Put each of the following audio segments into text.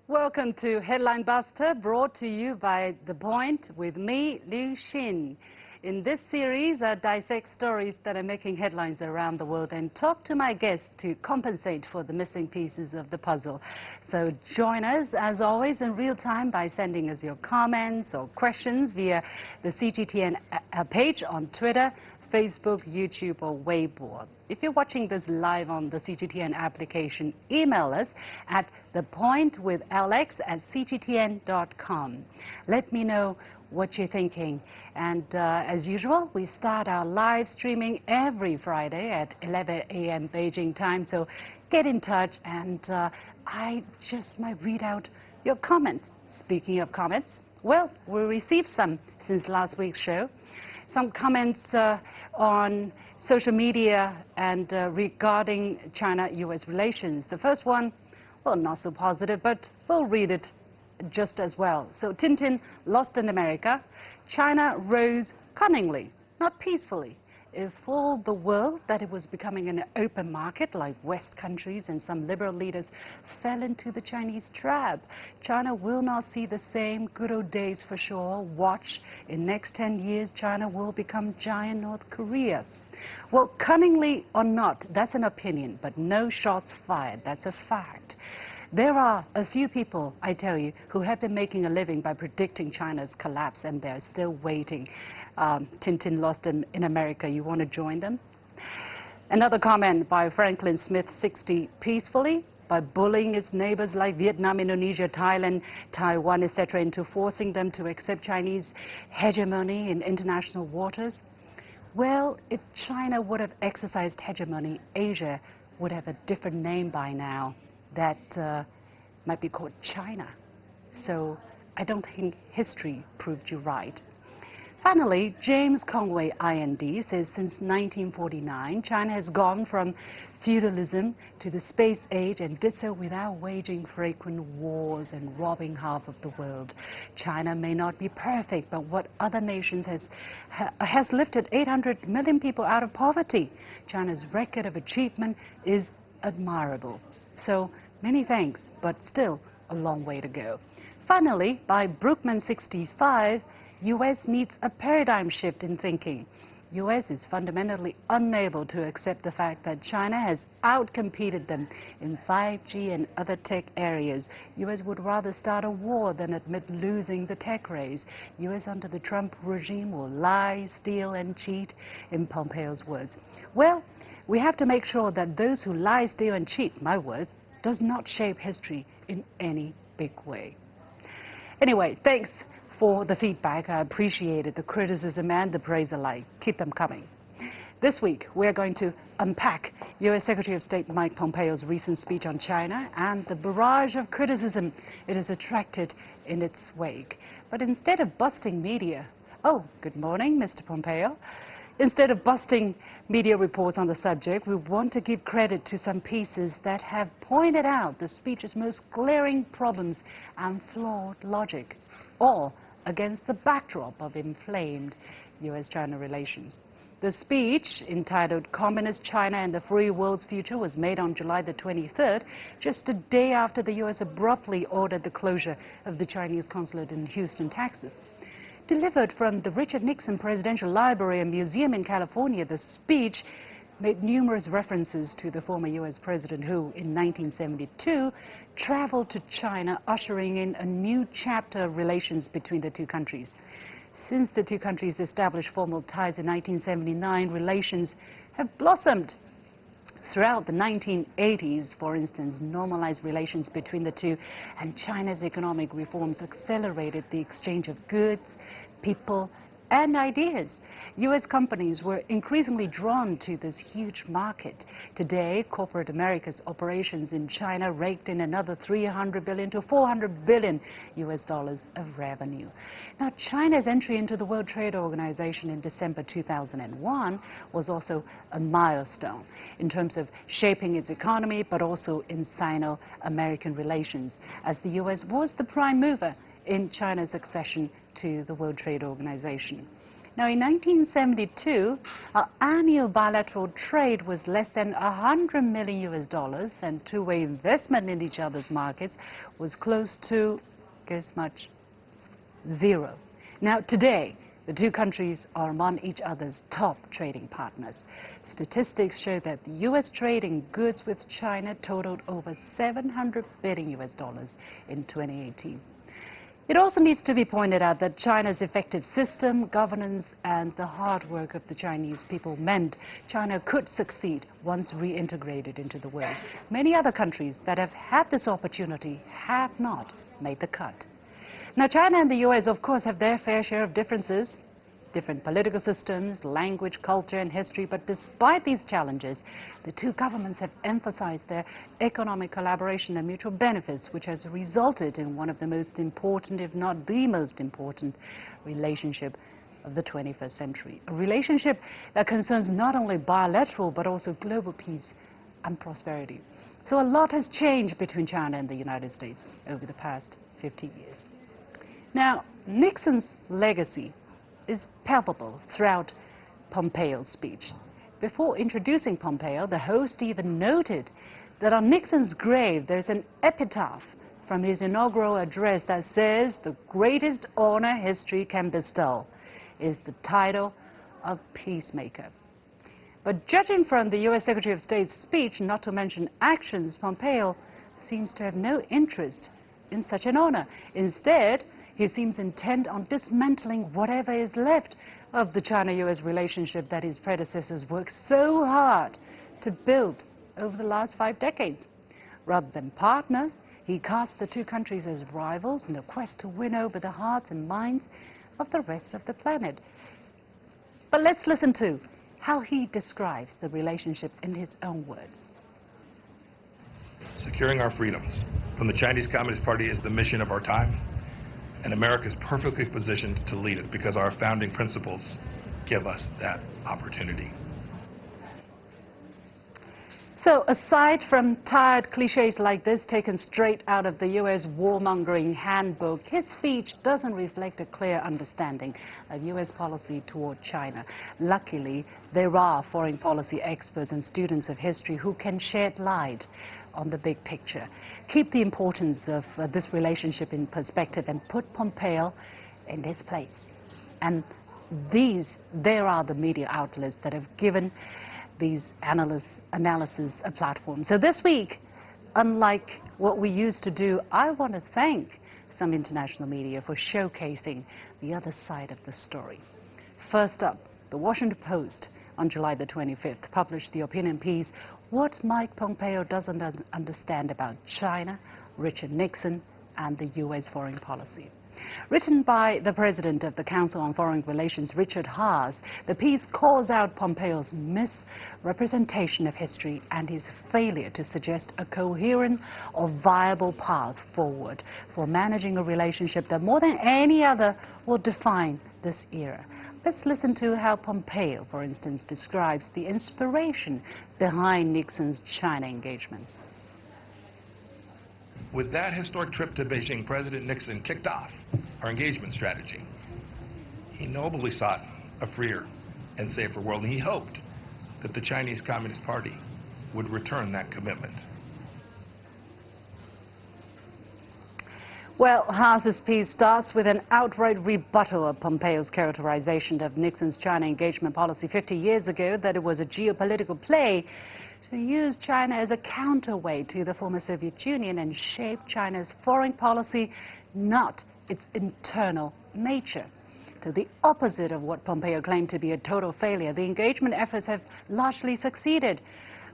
Welcome to Headline Buster, brought to you by The Point with me, Liu Xin. In this series, I dissect stories that are making headlines around the world and talk to my guests to compensate for the missing pieces of the puzzle. So join us, as always, in real time by sending us your comments or questions via the CGTN page on Twitter, Facebook, YouTube, or Weibo. If you're watching this live on the CGTN application, email us at thepointwithalex@cgtn.com. Let me know what you're thinking. And as usual, we start our live streaming every Friday at 11 a.m. Beijing time. So get in touch, and I just might read out your comments. Speaking of comments, well, we received some since last week's show. Some comments on social media and regarding China-U.S. relations. The first one, well, not so positive, but we'll read it just as well. So Tintin lost in America. China rose cunningly, not peacefully. It fooled the world that it was becoming an open market like West countries, and some liberal leaders fell into the Chinese trap. China will not see the same good old days for sure. Watch, in next 10 years, China will become giant North Korea. Well, cunningly or not, that's an opinion, but no shots fired. That's a fact. There are a few people, I tell you, who have been making a living by predicting China's collapse, and they're still waiting. Tintin lost in America. You want to join them? Another comment by Franklin Smith, 60, peacefully, by bullying its neighbors like Vietnam, Indonesia, Thailand, Taiwan, etc., into forcing them to accept Chinese hegemony in international waters. Well, if China would have exercised hegemony, Asia would have a different name by now. That might be called China. So I don't think history proved you right. Finally, James Conway, IND, says since 1949, China has gone from feudalism to the space age and did so without waging frequent wars and robbing half of the world. China may not be perfect, but what other nations has lifted 800 million people out of poverty. China's record of achievement is admirable. So many thanks, but still a long way to go. Finally, by Brookman 65, U.S. needs a paradigm shift in thinking. U.S. is fundamentally unable to accept the fact that China has outcompeted them in 5G and other tech areas. U.S. would rather start a war than admit losing the tech race. U.S. under the Trump regime will lie, steal, and cheat, in Pompeo's words. Well, we have to make sure that those who lie, steal, and cheat, my words, does not shape history in any big way. Anyway, thanks for the feedback. I appreciated the criticism and the praise alike. Keep them coming. This week, we're going to unpack U.S. Secretary of State Mike Pompeo's recent speech on China and the barrage of criticism it has attracted in its wake. But instead of busting media, oh, good morning, Mr. Pompeo. Instead of busting media reports on the subject, we want to give credit to some pieces that have pointed out the speech's most glaring problems and flawed logic, all against the backdrop of inflamed U.S.-China relations. The speech, entitled Communist China and the Free World's Future, was made on July the 23rd, just a day after the U.S. abruptly ordered the closure of the Chinese consulate in Houston, Texas. Delivered from the Richard Nixon Presidential Library and Museum in California, the speech made numerous references to the former U.S. president who, in 1972, traveled to China, ushering in a new chapter of relations between the two countries. Since the two countries established formal ties in 1979, relations have blossomed. Throughout the 1980s, for instance, normalized relations between the two, and China's economic reforms accelerated the exchange of goods, people, and ideas. U.S. companies were increasingly drawn to this huge market. Today, corporate America's operations in China raked in another $300 billion to $400 billion U.S. dollars of revenue. Now, China's entry into the World Trade Organization in December 2001 was also a milestone in terms of shaping its economy, but also in Sino-American relations, as the U.S. was the prime mover in China's accession to the World Trade Organization. Now, in 1972, our annual bilateral trade was less than $100 million, and two-way investment in each other's markets was close to, guess much, zero. Now, today, the two countries are among each other's top trading partners. Statistics show that the U.S. trade in goods with China totaled over $700 billion in 2018. It also needs to be pointed out that China's effective system, governance, and the hard work of the Chinese people meant China could succeed once reintegrated into the world. Many other countries that have had this opportunity have not made the cut. Now, China and the U.S., of course, have their fair share of differences, different political systems, language, culture, and history. But despite these challenges, the two governments have emphasized their economic collaboration and mutual benefits, which has resulted in one of the most important, if not the most important, relationship of the 21st century. A relationship that concerns not only bilateral, but also global peace and prosperity. So a lot has changed between China and the United States over the past 50 years. Now, Nixon's legacy is palpable throughout Pompeo's speech. Before introducing Pompeo, the host even noted that on Nixon's grave there's an epitaph from his inaugural address that says the greatest honor history can bestow is the title of peacemaker. But judging from the U.S. Secretary of State's speech, not to mention actions, Pompeo seems to have no interest in such an honor. Instead, he seems intent on dismantling whatever is left of the China-U.S. relationship that his predecessors worked so hard to build over the last 5 decades. Rather than partners, he cast the two countries as rivals in a quest to win over the hearts and minds of the rest of the planet. But let's listen to how he describes the relationship in his own words. Securing our freedoms from the Chinese Communist Party is the mission of our time. And America is perfectly positioned to lead it because our founding principles give us that opportunity. So aside from tired cliches like this taken straight out of the U.S. warmongering handbook, his speech doesn't reflect a clear understanding of U.S. policy toward China. Luckily, there are foreign policy experts and students of history who can shed light on the big picture, keep the importance of this relationship in perspective, and put Pompeo in his place. And there are the media outlets that have given these analysis a platform. So this week, unlike what we used to do, I want to thank some international media for showcasing the other side of the story. First up, the Washington Post on July the 25th published the opinion piece, "What Mike Pompeo Doesn't Understand About China, Richard Nixon, and the U.S. Foreign Policy." Written by the President of the Council on Foreign Relations, Richard Haas, the piece calls out Pompeo's misrepresentation of history and his failure to suggest a coherent or viable path forward for managing a relationship that more than any other will define this era. Let's listen to how Pompeo, for instance, describes the inspiration behind Nixon's China engagement. With that historic trip to Beijing, President Nixon kicked off our engagement strategy. He nobly sought a freer and safer world, and he hoped that the Chinese Communist Party would return that commitment. Well, Haas's piece starts with an outright rebuttal of Pompeo's characterization of Nixon's China engagement policy 50 years ago, that it was a geopolitical play to use China as a counterweight to the former Soviet Union and shape China's foreign policy, not its internal nature. To the opposite of what Pompeo claimed to be a total failure, the engagement efforts have largely succeeded.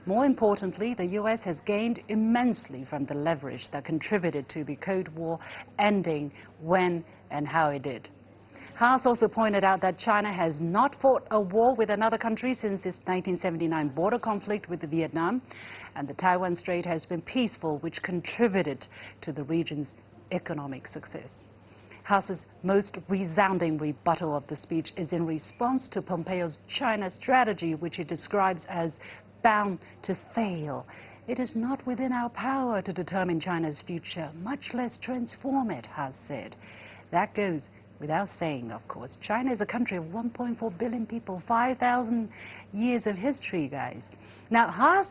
More importantly, the U.S. has gained immensely from the leverage that contributed to the Cold War ending when and how it did. Haas also pointed out that China has not fought a war with another country since its 1979 border conflict with Vietnam, and the Taiwan Strait has been peaceful, which contributed to the region's economic success. Haas's most resounding rebuttal of the speech is in response to Pompeo's China strategy, which he describes as bound to fail. It is not within our power to determine China's future, much less transform it, Haas said. That goes Without saying, of course, China is a country of 1.4 billion people, 5,000 years of history, guys. Now, Haas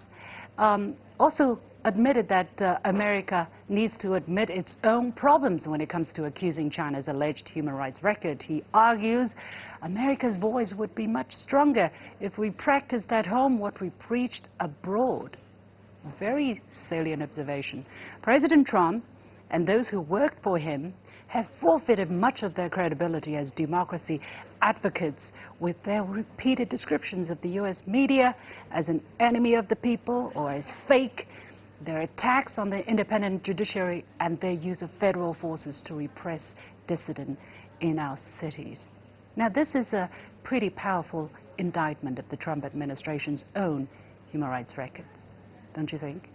also admitted that America needs to admit its own problems when it comes to accusing China's alleged human rights record. He argues America's voice would be much stronger if we practiced at home what we preached abroad. Very salient observation. President Trump and those who worked for him have forfeited much of their credibility as democracy advocates with their repeated descriptions of the U.S. media as an enemy of the people or as fake, their attacks on the independent judiciary, and their use of federal forces to repress dissidents in our cities. Now, this is a pretty powerful indictment of the Trump administration's own human rights records, don't you think?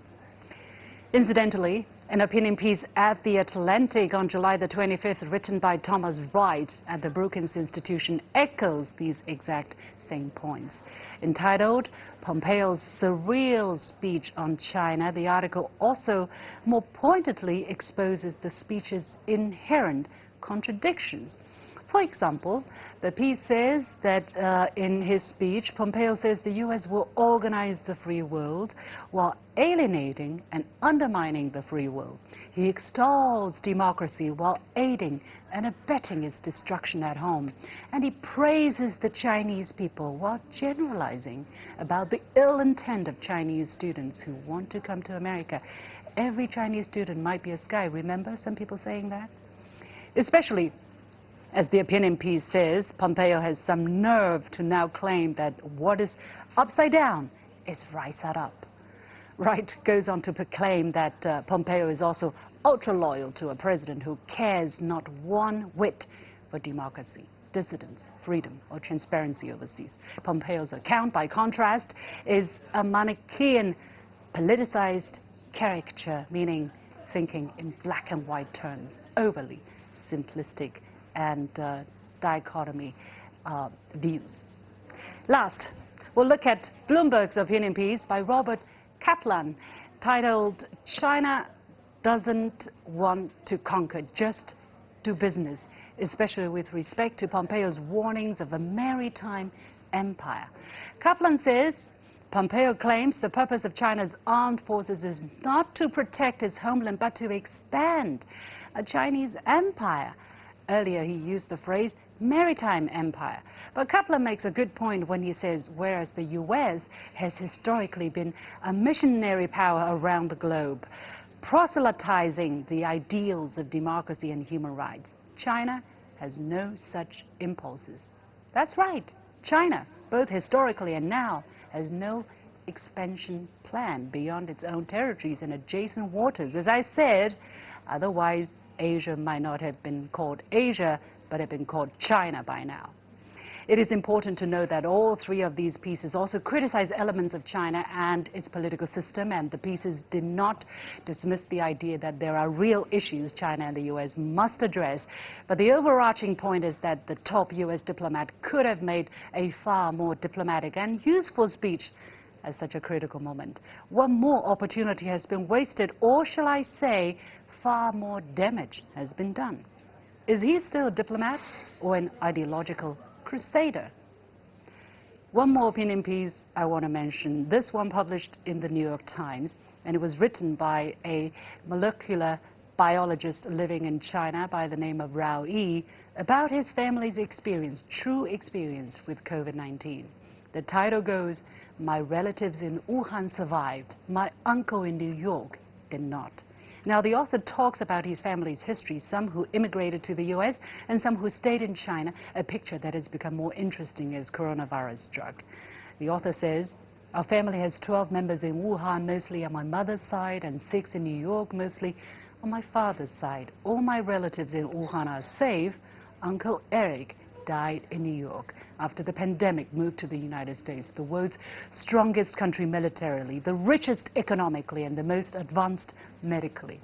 Incidentally, an opinion piece at The Atlantic on July the 25th, written by Thomas Wright at the Brookings Institution, echoes these exact same points. Entitled Pompeo's Surreal Speech on China, the article also more pointedly exposes the speech's inherent contradictions. For example, the piece says that in his speech, Pompeo says the U.S. will organize the free world while alienating and undermining the free world. He extols democracy while aiding and abetting its destruction at home. And he praises the Chinese people while generalizing about the ill intent of Chinese students who want to come to America. Every Chinese student might be a spy. Remember some people saying that? Especially, as the opinion piece says, Pompeo has some nerve to now claim that what is upside down is right side up. Wright goes on to proclaim that Pompeo is also ultra-loyal to a president who cares not one whit for democracy, dissidents, freedom, or transparency overseas. Pompeo's account, by contrast, is a Manichaean, politicized caricature, meaning thinking in black and white terms, overly simplistic and dichotomy views. Last, we'll look at Bloomberg's opinion piece by Robert Kaplan, titled China Doesn't Want to Conquer, Just Do Business, especially with respect to Pompeo's warnings of a maritime empire. Kaplan says Pompeo claims the purpose of China's armed forces is not to protect its homeland but to expand a Chinese empire. Earlier, he used the phrase maritime empire. But Kaplan makes a good point when he says, whereas the U.S. has historically been a missionary power around the globe, proselytizing the ideals of democracy and human rights, China has no such impulses. That's right. China, both historically and now, has no expansion plan beyond its own territories and adjacent waters. As I said, otherwise Asia might not have been called Asia, but have been called China by now. It is important to note that all three of these pieces also criticize elements of China and its political system, and the pieces did not dismiss the idea that there are real issues China and the U.S. must address. But the overarching point is that the top U.S. diplomat could have made a far more diplomatic and useful speech at such a critical moment. One more opportunity has been wasted, or shall I say, far more damage has been done. Is he still a diplomat or an ideological crusader? One more opinion piece I want to mention, this one published in the New York Times, and it was written by a molecular biologist living in China by the name of Rao Yi, about his family's experience, true experience with COVID-19. The title goes, "My relatives in Wuhan survived. My uncle in New York did not." Now, the author talks about his family's history, some who immigrated to the U.S. and some who stayed in China, a picture that has become more interesting as coronavirus struck. The author says, "Our family has 12 members in Wuhan, mostly on my mother's side, and 6 in New York, mostly on my father's side. All my relatives in Wuhan are safe. Uncle Eric died in New York after the pandemic moved to the United States, the world's strongest country militarily, the richest economically, and the most advanced medically."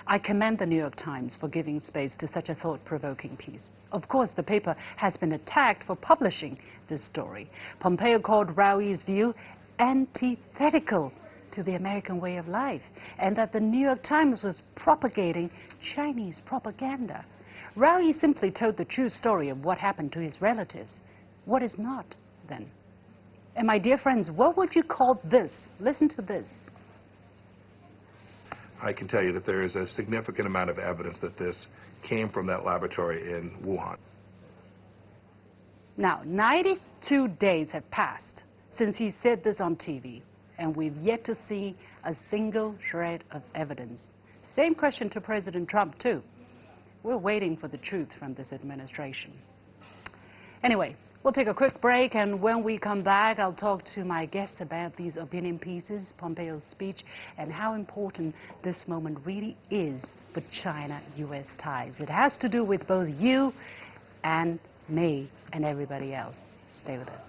I commend the New York Times for giving space to such a thought-provoking piece. Of course, the paper has been attacked for publishing this story. Pompeo called Rao Yi's view antithetical to the American way of life, and that the New York Times was propagating Chinese propaganda. Well, he simply told the true story of what happened to his relatives. What is not, then? And my dear friends, what would you call this? Listen to this. I can tell you that there is a significant amount of evidence that this came from that laboratory in Wuhan. Now, 92 days have passed since he said this on TV, and we've yet to see a single shred of evidence. Same question to President Trump, too. We're waiting for the truth from this administration. Anyway, we'll take a quick break, and when we come back, I'll talk to my guests about these opinion pieces, Pompeo's speech, and how important this moment really is for China-U.S. ties. It has to do with both you and me and everybody else. Stay with us.